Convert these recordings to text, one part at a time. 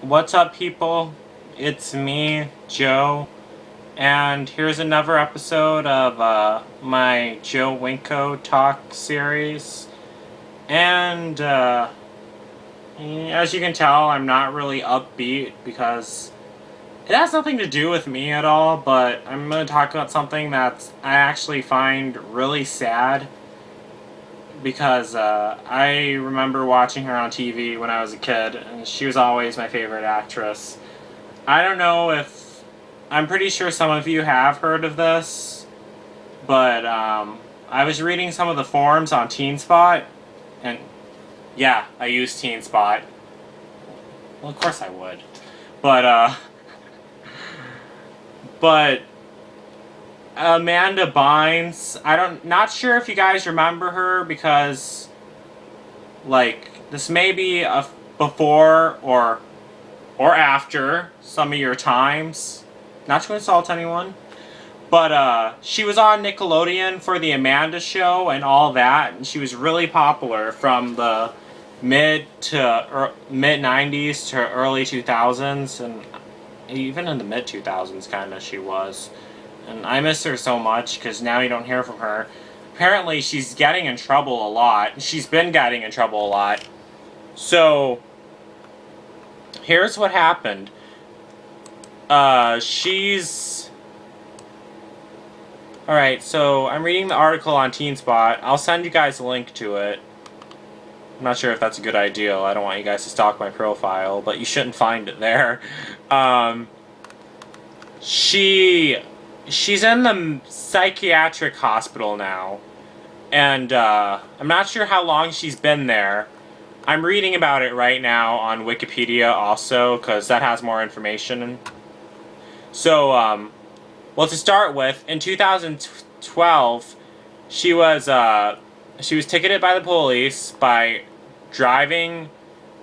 What's up, people? It's me, Joe, and here's another episode of my Joe Winko talk series. And as you can tell, I'm not really upbeat because it has nothing to do with me at all, but I'm going to talk about something that I actually find really sad because I remember watching her on TV when I was a kid, and she was always my favorite actress. I don't know if I'm pretty sure some of you have heard of this, but I was reading some of the forums on TeenSpot, and yeah, I use TeenSpot. Well, of course I would, but but Amanda Bynes, not sure if you guys remember her because like this may be a before or after some of your times. Not to insult anyone. But she was on Nickelodeon for the Amanda Show and all that, and she was really popular from the mid 90s to early 2000s, and even in the mid 2000s, kind of she was. And I miss her so much because now you don't hear from her. Apparently, she's getting in trouble a lot. She's been getting in trouble a lot. So here's what happened. She's Alright, so I'm reading the article on TeenSpot. I'll send you guys a link to it. I'm not sure if that's a good idea. I don't want you guys to stalk my profile, but you shouldn't find it there. She's in the psychiatric hospital now. And I'm not sure how long she's been there. I'm reading about it right now on Wikipedia also, because that has more information. So, well, to start with, in 2012, she was ticketed by the police by driving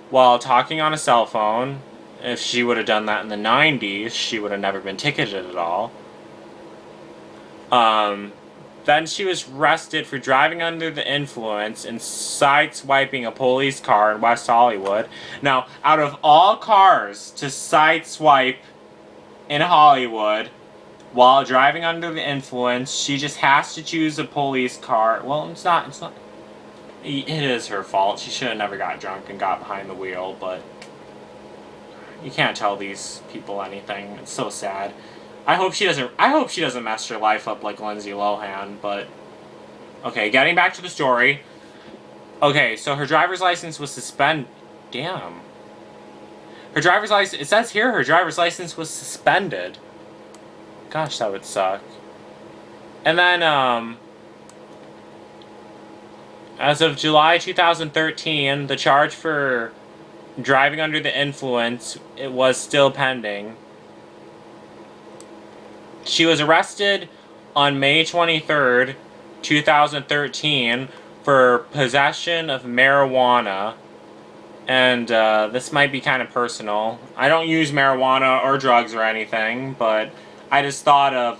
while talking on a cell phone. If she would have done that in the 90s, she would have never been ticketed at all. Then she was arrested for driving under the influence and sideswiping a police car in West Hollywood. Now, out of all cars to sideswipe in Hollywood, while driving under the influence, she just has to choose a police car. Well, it's not. It is her fault. She should have never got drunk and got behind the wheel, but you can't tell these people anything. It's so sad. I hope she doesn't mess her life up like Lindsay Lohan, but okay, getting back to the story. Okay, so her driver's license was suspended. Damn. Her driver's license, it says here her driver's license was suspended. Gosh, that would suck. And then, as of July 2013, the charge for driving under the influence, it was still pending. She was arrested on May 23rd, 2013, for possession of marijuana. And this might be kind of personal. I don't use marijuana or drugs or anything, but I just thought of,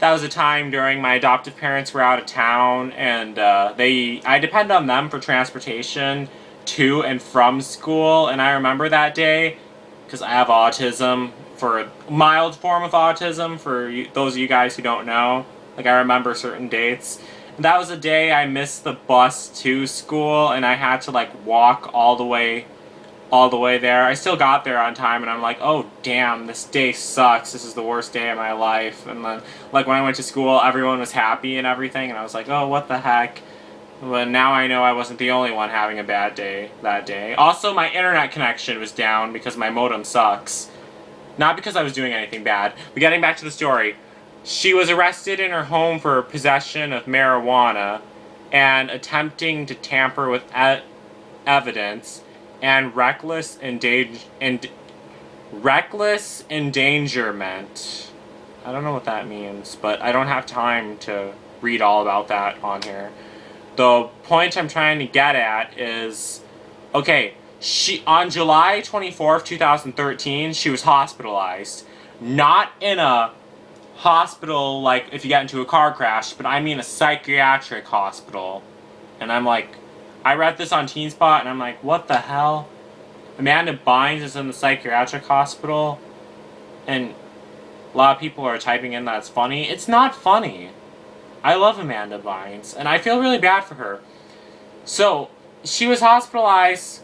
that was a time during my adoptive parents were out of town, and I depend on them for transportation to and from school, and I remember that day, because I have autism, for a mild form of autism, for those of you guys who don't know. Like, I remember certain dates. And that was a day I missed the bus to school, and I had to, like, walk all the way there. I still got there on time, and I'm like, oh damn, this day sucks. This is the worst day of my life. And then, like, when I went to school, everyone was happy and everything, and I was like, oh, what the heck. But now I know I wasn't the only one having a bad day that day. Also, my internet connection was down because my modem sucks. Not because I was doing anything bad. But getting back to the story, she was arrested in her home for possession of marijuana and attempting to tamper with evidence and reckless endangerment. I don't know what that means, but I don't have time to read all about that on here. The point I'm trying to get at is, okay, on July 24th, 2013, she was hospitalized. Not in a hospital, like, if you get into a car crash, but I mean a psychiatric hospital. And I'm like, I read this on TeenSpot, and I'm like, what the hell? Amanda Bynes is in the psychiatric hospital, and a lot of people are typing in that's funny. It's not funny. I love Amanda Bynes, and I feel really bad for her. So, she was hospitalized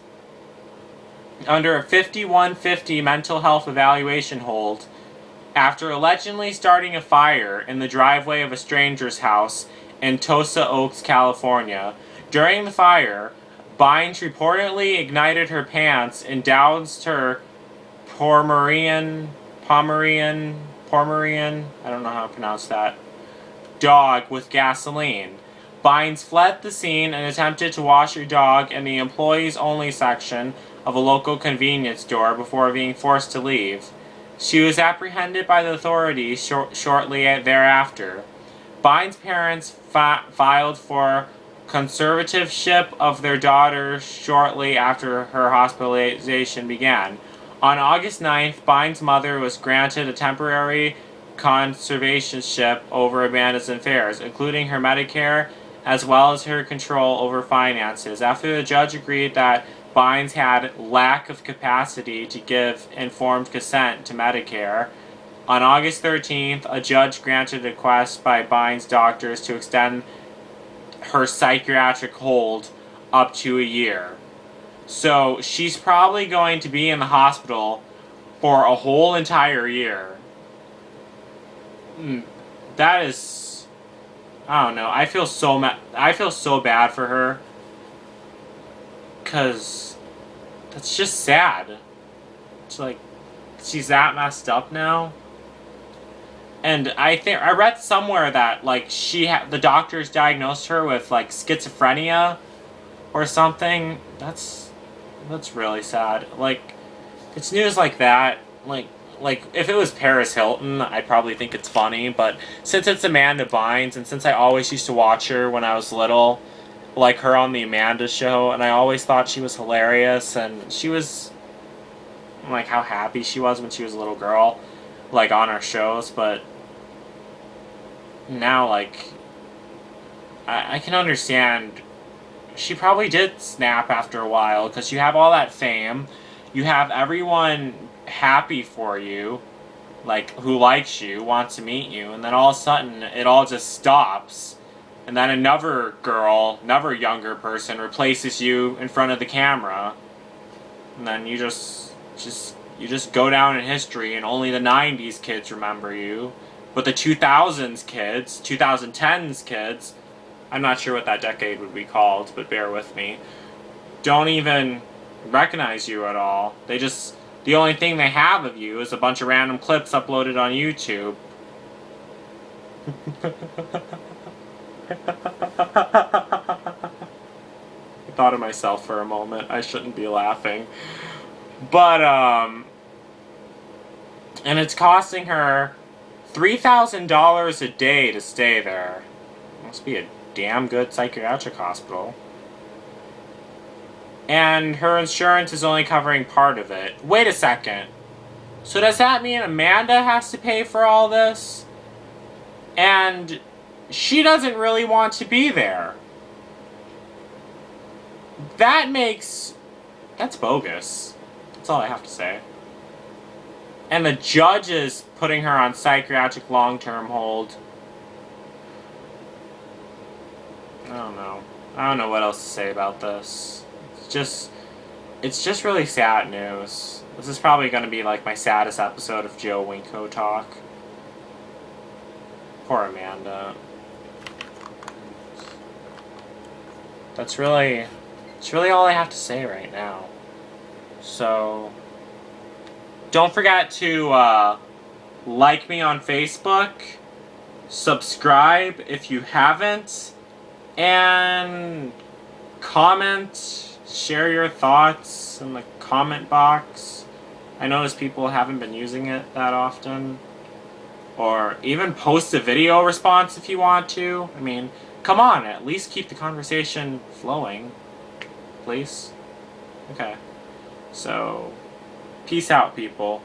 under a 5150 mental health evaluation hold after allegedly starting a fire in the driveway of a stranger's house in Tosa Oaks, California. During the fire, Bynes reportedly ignited her pants and doused her Pomeranian, I don't know how to pronounce that, dog with gasoline. Bynes fled the scene and attempted to wash her dog in the employees-only section of a local convenience store before being forced to leave. She was apprehended by the authorities shortly thereafter. Bynes' parents filed for conservatorship of their daughter shortly after her hospitalization began. On August 9th, Bynes' mother was granted a temporary conservatorship over Amanda's affairs, including her Medicare, as well as her control over finances, after the judge agreed that Bynes had lack of capacity to give informed consent to Medicare. On August 13th, a judge granted a request by Bynes' doctors to extend her psychiatric hold up to a year. So she's probably going to be in the hospital for a whole entire year. That is, I don't know. I feel so bad for her, cause that's just sad. It's like she's that messed up now. And I read somewhere that like the doctors diagnosed her with like schizophrenia or something. That's really sad. Like, it's news like that. Like if it was Paris Hilton, I'd probably think it's funny. But since it's Amanda Bynes, and since I always used to watch her when I was little, like her on the Amanda Show, and I always thought she was hilarious, and she was like how happy she was when she was a little girl, like on our shows. But now, like, I can understand. She probably did snap after a while, because you have all that fame, you have everyone happy for you, like, who likes you, wants to meet you, and then all of a sudden it all just stops, and then another girl, another younger person replaces you in front of the camera, and then you just go down in history, and only the 90s kids remember you, but the 2000s kids, 2010s kids, I'm not sure what that decade would be called, but bear with me, don't even recognize you at all. The only thing they have of you is a bunch of random clips uploaded on YouTube. I thought of myself for a moment. I shouldn't be laughing. But, and it's costing her $3,000 a day to stay there. Must be a damn good psychiatric hospital. And her insurance is only covering part of it. Wait a second. So does that mean Amanda has to pay for all this? And she doesn't really want to be there. That's bogus. That's all I have to say. And the judge is putting her on psychiatric long-term hold. I don't know. I don't know what else to say about this. It's just really sad news. This is probably going to be like my saddest episode of Joe Winko talk. Poor Amanda. It's really all I have to say right now. So, don't forget to like me on Facebook, subscribe if you haven't, and comment. Share your thoughts in the comment box. I notice people haven't been using it that often. Or even post a video response if you want to. I mean, come on, at least keep the conversation flowing. Please? Okay. So, peace out, people.